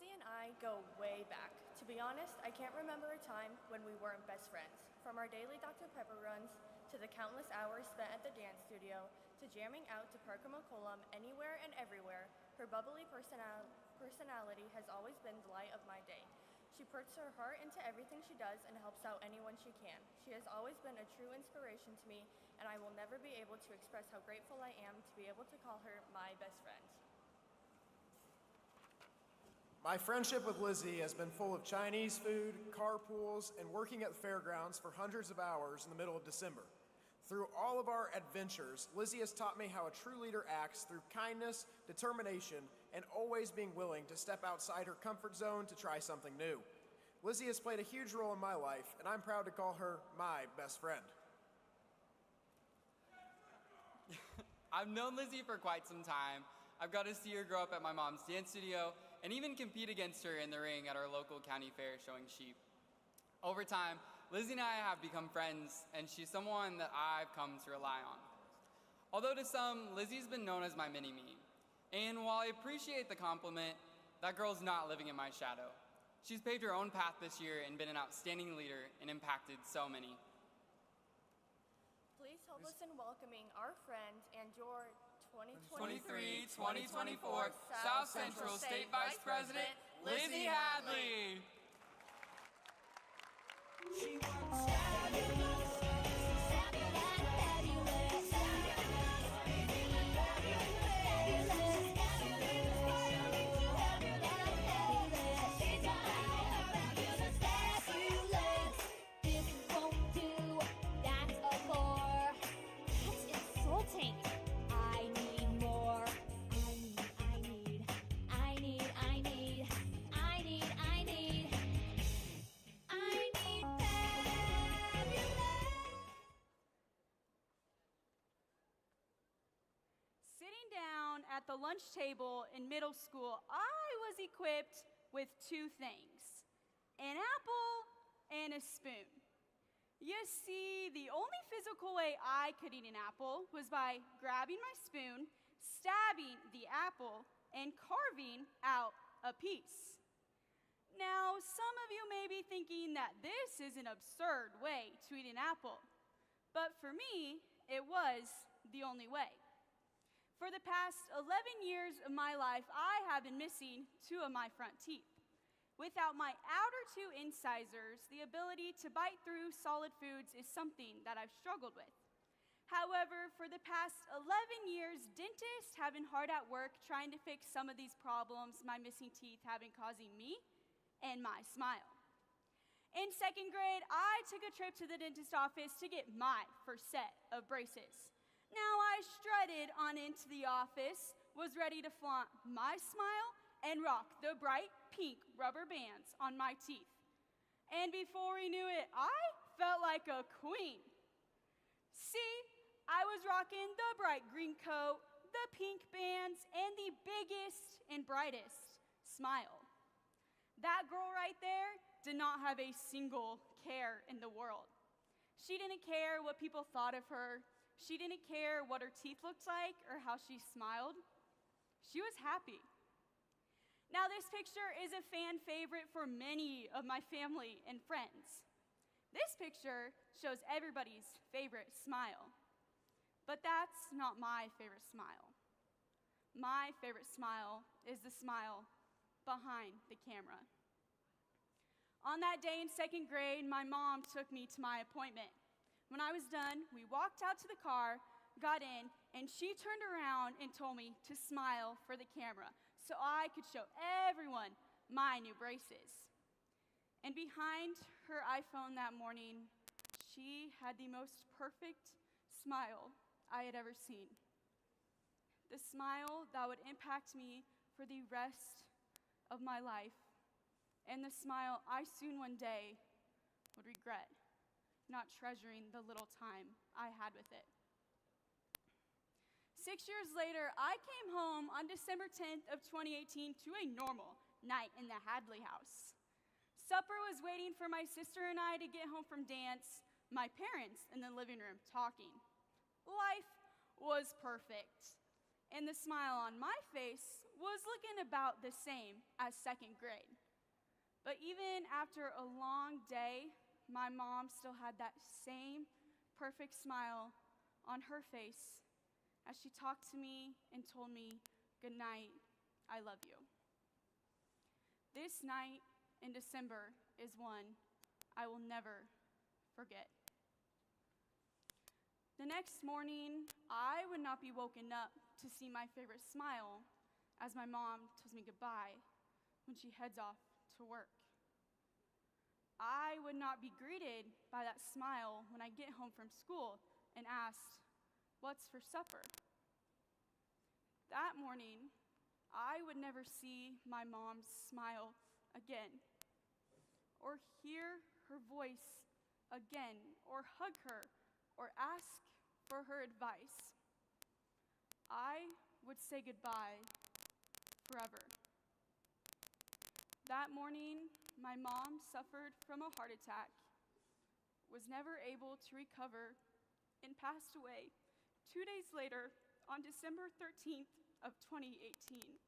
Lizzie and I go way back. To be honest, I can't remember a time when we weren't best friends. From our daily Dr. Pepper runs, to the countless hours spent at the dance studio, to jamming out to Parker McCollum anywhere and everywhere, her bubbly personality has always been the light of my day. She puts her heart into everything she does and helps out anyone she can. She has always been a true inspiration to me, and I will never be able to express how grateful I am to be able to call her my best friend. My friendship with Lizzie has been full of Chinese food, carpools, and working at the fairgrounds for hundreds of hours in the middle of December. Through all of our adventures, Lizzie has taught me how a true leader acts through kindness, determination, and always being willing to step outside her comfort zone to try something new. Lizzie has played a huge role in my life, and I'm proud to call her my best friend. I've known Lizzie for quite some time. I've got to see her grow up at my mom's dance studio and even compete against her in the ring at our local county fair showing sheep. Over time, Lizzie and I have become friends, and she's someone that I've come to rely on. Although to some, Lizzie's been known as my mini-me. And while I appreciate the compliment, that girl's not living in my shadow. She's paved her own path this year and been an outstanding leader and impacted so many. Please help us in welcoming our friend and your 2023-2024 South Central State Vice President, Lizzie Hadley. She works fabulous, fabulous, This won't do, that's a bore. That's insulting. I need more. I need Sitting down at the lunch table in middle school, I was equipped with two things: an apple and a spoon. You see, the only physical way I could eat an apple was by grabbing my spoon, stabbing the apple, and carving out a piece. Now, some of you may be thinking that this is an absurd way to eat an apple, but for me, it was the only way. For the past 11 years of my life, I have been missing two of my front teeth. Without my outer two incisors, the ability to bite through solid foods is something that I've struggled with. However, for the past 11 years, dentists have been hard at work trying to fix some of these problems my missing teeth have been causing me and my smile. In second grade, I took a trip to the dentist office to get my first set of braces. Now I strutted on into the office, was ready to flaunt my smile and rock the bright pink rubber bands on my teeth. And before we knew it, I felt like a queen. See, I was rocking the bright green coat, the pink bands, and the biggest and brightest smile. That girl right there did not have a single care in the world. She didn't care what people thought of her. She didn't care what her teeth looked like or how she smiled. She was happy. Now, this picture is a fan favorite for many of my family and friends. This picture shows everybody's favorite smile. But that's not my favorite smile. My favorite smile is the smile behind the camera. On that day in second grade, my mom took me to my appointment. When I was done, we walked out to the car, got in, and she turned around and told me to smile for the camera so I could show everyone my new braces. And behind her iPhone that morning, she had the most perfect smile I had ever seen. The smile that would impact me for the rest of my life, and the smile I soon one day would regret not treasuring the little time I had with it. 6 years later, I came home on December 10th of 2018 to a normal night in the Hadley house. Supper was waiting for my sister and I to get home from dance, my parents in the living room talking. Life was perfect. And the smile on my face was looking about the same as second grade. But even after a long day, my mom still had that same perfect smile on her face as she talked to me and told me, "Good night, I love you." This night in December is one I will never forget. The next morning, I would not be woken up to see my favorite smile as my mom tells me goodbye when she heads off to work. I would not be greeted by that smile when I get home from school and asked, "What's for supper?" That morning, I would never see my mom's smile again, or hear her voice again, or hug her, or ask for her advice. I would say goodbye forever. That morning, my mom suffered from a heart attack, was never able to recover, and passed away 2 days later on December 13th of 2018.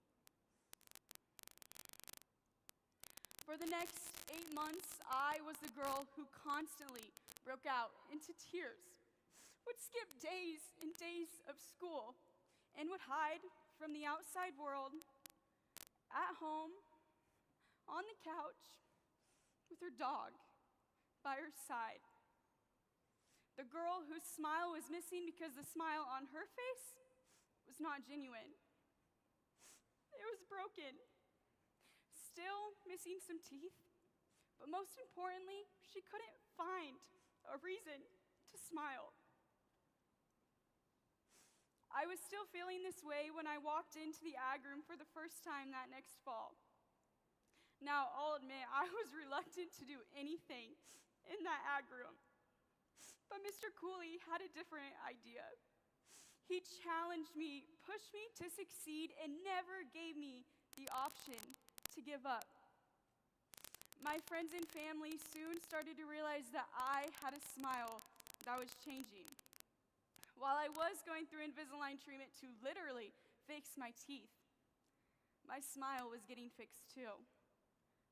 For the next 8 months, I was the girl who constantly broke out into tears, would skip days and days of school, and would hide from the outside world at home on the couch with her dog by her side. The girl whose smile was missing because the smile on her face was not genuine. It was broken, still missing some teeth, but most importantly, she couldn't find a reason to smile. I was still feeling this way when I walked into the ag room for the first time that next fall. Now, I'll admit, I was reluctant to do anything in that ag room, but Mr. Cooley had a different idea. He challenged me, pushed me to succeed, and never gave me the option to give up. My friends and family soon started to realize that I had a smile that was changing. While I was going through Invisalign treatment to literally fix my teeth, my smile was getting fixed too.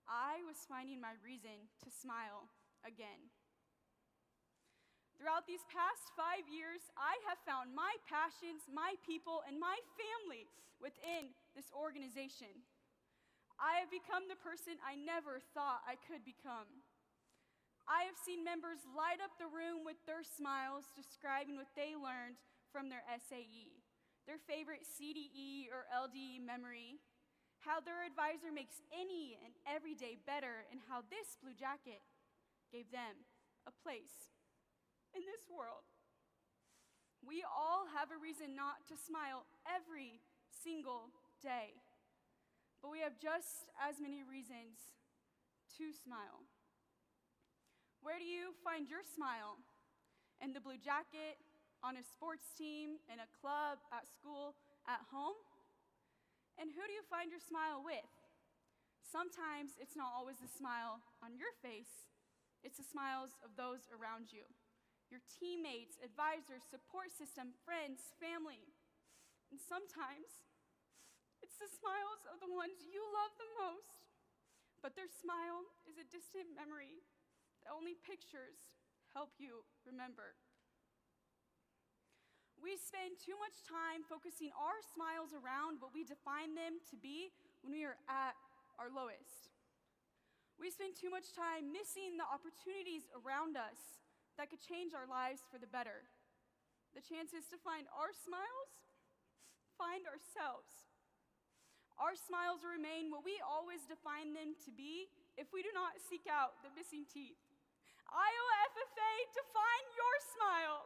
I was finding my reason to smile again. Throughout these past 5 years, I have found my passions, my people, and my family within this organization. I have become the person I never thought I could become. I have seen members light up the room with their smiles, describing what they learned from their SAE, their favorite CDE or LDE memory, how their advisor makes any and every day better, and how this blue jacket gave them a place in this world. We all have a reason not to smile every single day, but we have just as many reasons to smile. Where do you find your smile? In the blue jacket, on a sports team, in a club, at school, at home? And who do you find your smile with? Sometimes it's not always the smile on your face, it's the smiles of those around you. Your teammates, advisors, support system, friends, family. And sometimes it's the smiles of the ones you love the most, but their smile is a distant memory that only pictures help you remember. We spend too much time focusing our smiles around what we define them to be when we are at our lowest. We spend too much time missing the opportunities around us that could change our lives for the better. The chances to find our smiles, find ourselves. Our smiles remain what we always define them to be if we do not seek out the missing teeth. Iowa FFA, define your smile.